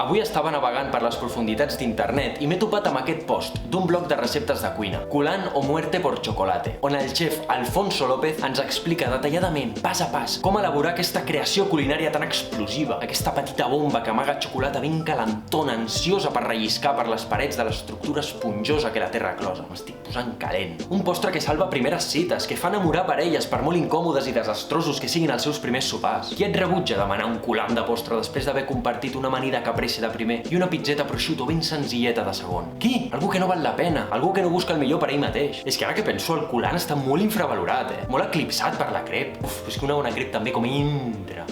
Avui estava navegant per les profunditats d'internet i m'he topat amb aquest post d'un blog de receptes de cuina, Culán o muerte por chocolate, on el xef Alfonso López ens explica detalladament, pas a pas, com elaborar aquesta creació culinària tan explosiva, aquesta petita bomba que amaga xocolata ben calentona, ansiosa per relliscar per les parets de l'estructura esponjosa que la té reclosa. M'estic posant calent. Un postre que salva primeres cites, que fa enamorar parelles per molt incòmodes i desastrosos que siguin els seus primers sopars. Qui et rebutja demanar un Culán de postre després d'haver compartit una amanida caprese de primer i una pizzeta prosciutto ben senzilleta de segon? Qui? Algú que no val la pena, algú que no busca el millor per ell mateix. És que ara que penso, el Culán està molt infravalorat, molt eclipsat per la crep. Uf, és que una bona crep també com entra.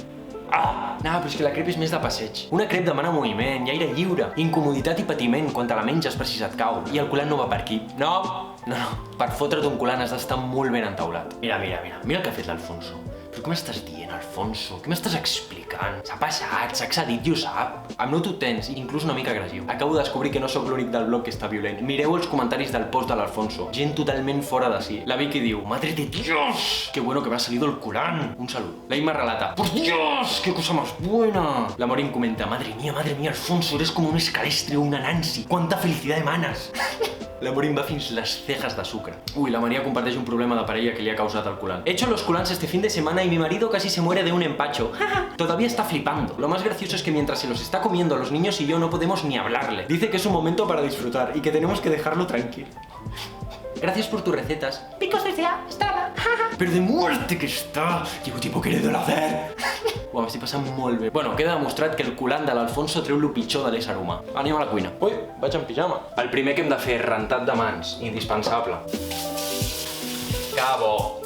No, però és que la crep és més de passeig. Una crep demana moviment, aire lliure, incomoditat i patiment quan te la menges per si se't cau. I el Culán no va per aquí. No. Per fotre't un Culán has d'estar molt ben entaulat. Mira el que ha fet l'Alfonso. Però què m'estàs dient, Alfonso? Què m'estàs explicant? S'ha passat, s'ha excedit i ho sap. Em noto tens, inclús una mica agressiu. Acabo de descobrir que no sóc l'únic del blog que està violent. Mireu els comentaris del post de l'Alfonso. Gent totalment fora de si. La Vicky diu, madre de Dios, qué bueno que me ha salido el Culán. Un saludo. La Imma relata, por Dios, qué cosa más buena. La Morín comenta, madre mía, Alfonso, eres como un escalestre o una Nancy. Cuánta felicidad emanas. La Morín va fins les cejas de sucre. Uy, la María comparteix un problema de parella que li ha causat el Culán. He hecho los Culáns este fin de semana y mi marido casi se muere de un empacho. Todavía está flipando. Lo más gracioso es que mientras se los está comiendo, los niños y yo no podemos ni hablarle. Dice que es un momento para disfrutar y que tenemos que dejarlo tranquilo. Gracias por tus recetas. Picos desea, estaba. Pero de muerte que està! Llevo tiempo queriendo hacer! Uau, m'estic passant molt bé. Bueno, queda demostrat que el Culán de l'Alfonso treu lo pitjor de l'ésser humà. Anem a la cuina. Ui, vaig en pijama. El primer que hem de fer, rentat de mans. Indispensable.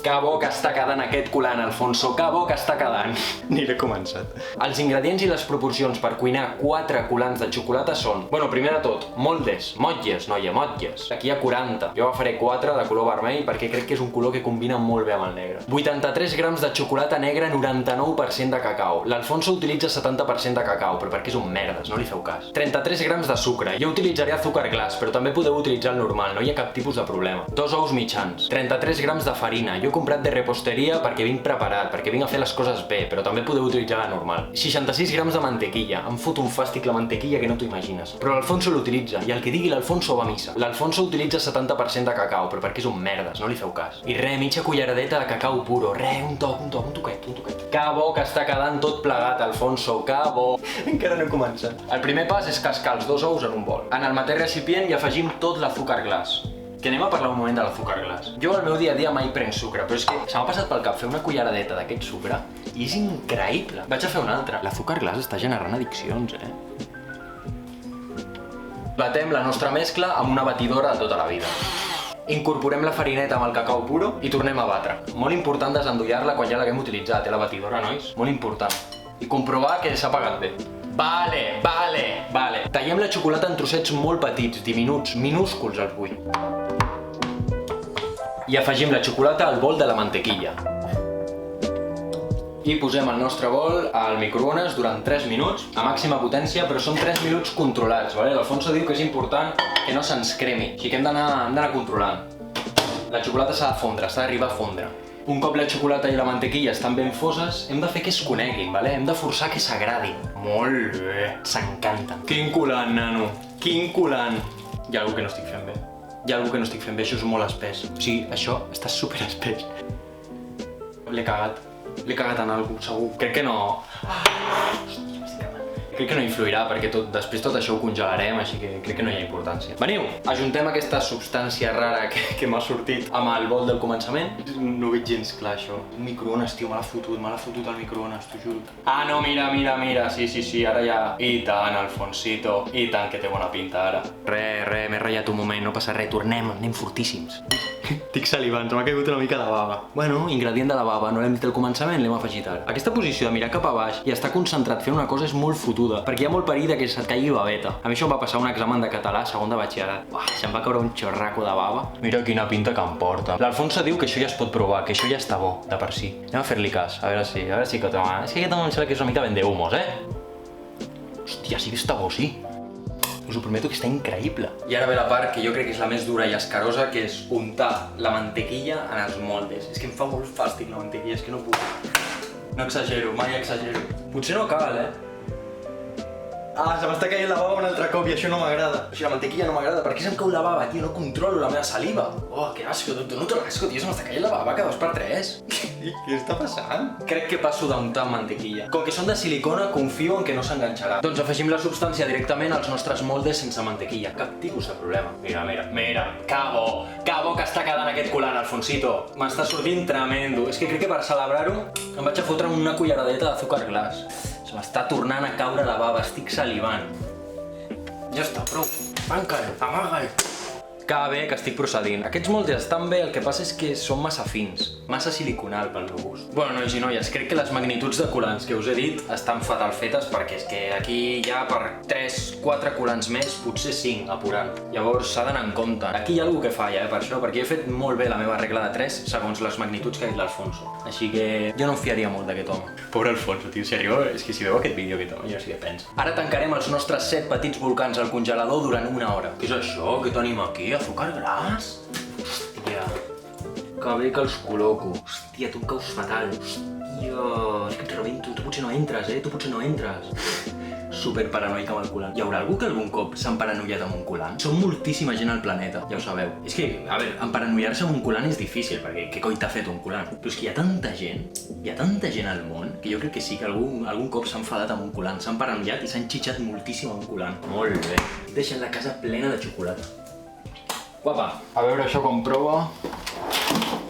Que bo que està quedant aquest Culán, Alfonso, que bo que està quedant. Ni l'he començat. Els ingredients i les proporcions per cuinar 4 Culáns de xocolata són... Bueno, primer de tot, motlles, noia, motlles. Aquí hi ha 40. Jo agafaré 4 de color vermell perquè crec que és un color que combina molt bé amb el negre. 83 grams de xocolata negra, 99% de cacau. L'Alfonso utilitza 70% de cacau, però perquè és un merdes, no li feu cas. 33 grams de sucre. Jo utilitzaré azúcar glaç, però també podeu utilitzar el normal, no hi ha cap tipus de problema. 2 ous mitjans. 33 grams de farina. Jo he comprat de reposteria perquè vinc preparat, perquè vinc a fer les coses bé, però també podeu utilitzar la normal. 66 grams de mantequilla. Em fot un fàstic la mantequilla que no t'ho imagines. Però l'Alfonso l'utilitza, i el que digui l'Alfonso va a missa. L'Alfonso utilitza 70% de cacau, però perquè és un merdes, no li feu cas. I mitja culleradeta de cacau puro. Un toquet. Que bo que està quedant tot plegat, Alfonso, que bo. Encara no he començat. El primer pas és cascar els 2 ous en un bol. En el mateix recipient hi afegim tot l'azúcar glaç. Que anem a parlar un moment de l'azúcar glaç. Jo al meu dia a dia mai prenc sucre, però és que se m'ha passat pel cap fer una culleradeta d'aquest sucre i és increïble. Vaig a fer una altra. L'azúcar glaç està generant addiccions, Batem la nostra mescla amb una batidora de tota la vida. Incorporem la farineta amb el cacau puro i tornem a batre. Molt important desendollar-la quan ja l'haguem utilitzat, la batidora, nois? Molt important. I comprovar que s'ha pagat bé. Vale. Tallem la xocolata en trossets molt petits, diminuts, minúsculs els vull. I afegim la xocolata al bol de la mantequilla. I posem el nostre bol al microones durant 3 minuts, a màxima potència, però són 3 minuts controlats, vale? L'Alfonso diu que és important que no se'ns cremi, així que hem d'anar controlant. La xocolata s'ha de fondre, s'ha d'arribar a fondre. Un cop la xocolata i la mantequilla estan ben foses, hem de fer que es coneguin, vale? Hem de forçar que s'agradin. Molt bé, s'encanten. Quin Culán, nano, quin Culán. Hi ha alguna que no estic fent bé. Això és molt espès. Sí, això està super espès. L'he cagat en alguna cosa, segur. Crec que no... Crec que no influirà, perquè després tot això ho congelarem, així que crec que no hi ha importància. Veniu, ajuntem aquesta substància rara que m'ha sortit amb el bol del començament. No veig gens clar, això. Un microones, tio, me l'ha fotut al microones, t'ho juro. Ah, no, mira, sí, ara ja... I tant, Alfonsito, i tant que té bona pinta, ara. M'he ratllat un moment, no passa res, anem fortíssims. Estic salivant, m'ha caigut una mica de bava. Bueno, ingredient de la bava, no l'hem dit al començament, l'hem afegit ara. Aquesta posició de mirar cap a baix i estar concentrat fent una cosa és molt fotuda, perquè hi ha molt perill que se't caigui baveta. A mi això em va passar un examen de català, segon de batxillerat. Se'm va caure un xorraco de bava. Mira quina pinta que em porta. L'Alfonso diu que això ja es pot provar, que això ja està bo, de per si. Anem a fer-li cas, a veure si que toma. És que aquest home em sembla que és una mica vendehumos, Hòstia, sí que està bo, sí. Us ho prometo que està increïble. I ara ve la part que jo crec que és la més dura i escarosa, que és untar la mantequilla en els moldes. És que em fa molt fàstic la mantequilla, és que no puc. No exagero, mai exagero. Potser no cal, Ah, se m'està caient la bava un altre cop i això no m'agrada. O sigui, la mantequilla no m'agrada. Per què se'm cau la bava, tio? No controlo la meva saliva. Oh, que asco, tu no tens asco, tio. Se m'està caient la bava cada 2x3. Què està passant? Crec que passo d'untar amb mantequilla. Com que són de silicona, confio en que no s'enganxarà. Doncs afegim la substància directament als nostres moldes sense mantequilla. Cap tipus de problema. Mira. Cabo que està quedant aquest culant, Alfonsito. M'està sortint tremendo. És que crec que per celebrar-ho em vaig a fotre una culleradeta d'azúcar glaç. Se m'està tornant a caure la bava, estic salivant. Ja està, prou. Tanca'l, amaga'l. Que bé que estic procedint. Aquests moldes estan bé, el que passa és que són massa fins, massa siliconal pel meu gust. Bueno, nois i noies, crec que les magnituds de colants que us he dit estan fatal fetes perquè és que aquí ja per 3-4 colants més, potser 5 apurant. Llavors s'ha d'anar en compte. Aquí hi ha alguna que falla, per això, perquè he fet molt bé la meva regla de 3 segons les magnituds que ha dit l'Alfonso. Així que jo no em fiaria molt d'aquest home. Pobre Alfonso, tio, si arriba, és que si veu aquest vídeo aquest home, jo no sé què pensa. Ara tancarem els nostres 7 petits volcans al congelador durant 1 hora. Què és això? Què tenim aquí? Azúcar glaç? Hòstia, que bé que els col·loco. Hòstia, tu em caus fatal. Hòstia, és que et rebento. Tu potser no entres, Tu potser no entres. Super paranoic amb el culant. Hi haurà algú que algun cop s'ha emparanoiat amb un culant? Som moltíssima gent al planeta, ja ho sabeu. És que, a veure, emparanoiar-se amb un culant és difícil, perquè què coi t'ha fet un culant? Però és que hi ha tanta gent al món, que jo crec que sí que algun cop s'ha enfadat amb un culant, s'ha emparanoiat i s'ha enxitxat moltíssim amb un culant. Molt bé. Deixen la casa plena de xocolata. Guapa, a veure això com prova.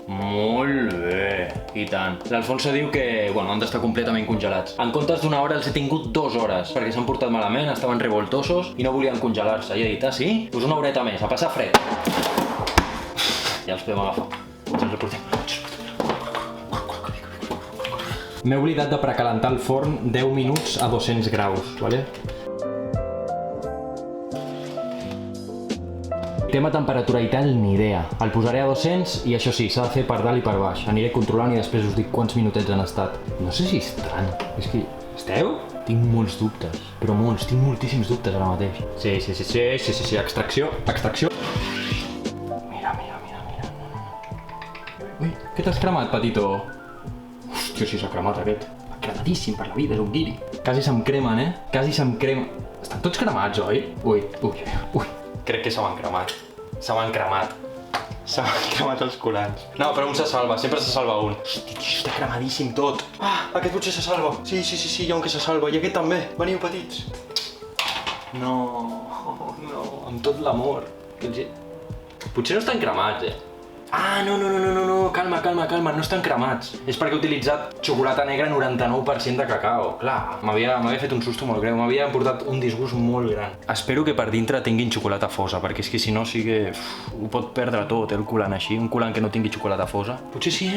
Molt bé, i tant. L'Alfonso diu que, han d'estar completament congelats. En comptes d'1 hora els he tingut 2 hores, perquè s'han portat malament, estaven revoltosos i no volien congelar-se. I he dit, sí? Doncs 1 horeta més, a passar fred. Ja els podem agafar. Ja els reportem. M'he oblidat de precalentar el forn 10 minuts a 200 graus, vale? Tema temperatura i tal, ni idea. El posaré a 200 i això sí, s'ha de fer per dalt i per baix. Aniré controlant i després us dic quants minutets han estat. No sé si estan. És que... Esteu? Tinc molts dubtes. Però molts, tinc moltíssims dubtes ara mateix. Sí. Extracció. Mira. Ui, què t'has cremat, petito? Hòstia, si s'ha cremat aquest. Cremadíssim per la vida, és un guiri. Quasi se'm cremen, Quasi se'm cremen. Estan tots cremats, oi? Ui. Crec que se m'han cremat. Se m'han cremat els colants. No, però un se salva, sempre se salva un. Hosti, tio, està cremadíssim tot. Ah, aquest potser se salva. Sí, hi ha un que se salva. I aquest també. Veniu, petits. No, amb tot l'amor. Potser no estan cremats, Ah, no, calma, no estan cremats. És perquè he utilitzat xocolata negra 99% de cacao. Clar, m'havia fet un susto molt greu, m'havia portat un disgust molt gran. Espero que per dintre tinguin xocolata fosa, perquè és que si no sí que ho pot perdre tot, el culant així, un culant que no tingui xocolata fosa. Potser sí,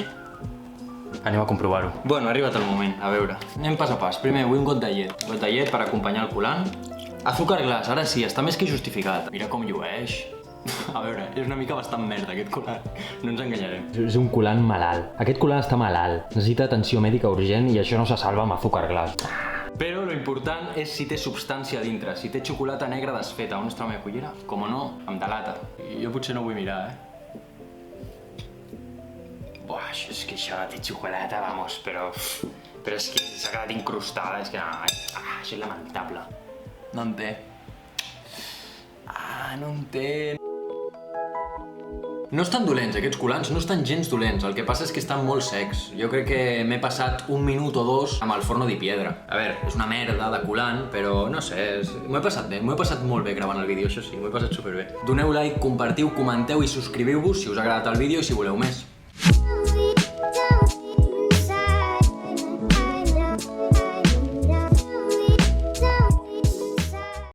Anem a comprovar-ho. Bueno, ha arribat el moment, a veure. Anem pas a pas. Primer vull un got de llet. Got de llet per acompanyar el culant. Azúcar glaç, ara sí, està més que justificat. Mira com llueix. A veure, és una mica bastant merda aquest culant, no ens enganyarem. És un culant malalt. Aquest culant està malalt. Necessita atenció mèdica urgent i això no se salva amb azúcar glaç. Però lo important és si té substància a dintre, si té xocolata negra desfeta. On està la meva cullera? Com no, em delata. Jo potser no vull mirar, Buah, és que això té xocolata, vamos, però és que s'ha quedat incrustada, és que... això és lamentable. No en té. No en té... No estan dolents, aquests colants, no estan gens dolents. El que passa és que estan molt secs. Jo crec que m'he passat 1 minut o 2 amb el forno di piedra. A veure, és una merda de colant, però no sé, m'ho he passat bé. M'ho he passat molt bé gravant el vídeo, això sí, m'ho he passat superbé. Doneu like, compartiu, comenteu i subscriviu-vos si us ha agradat el vídeo i si voleu més.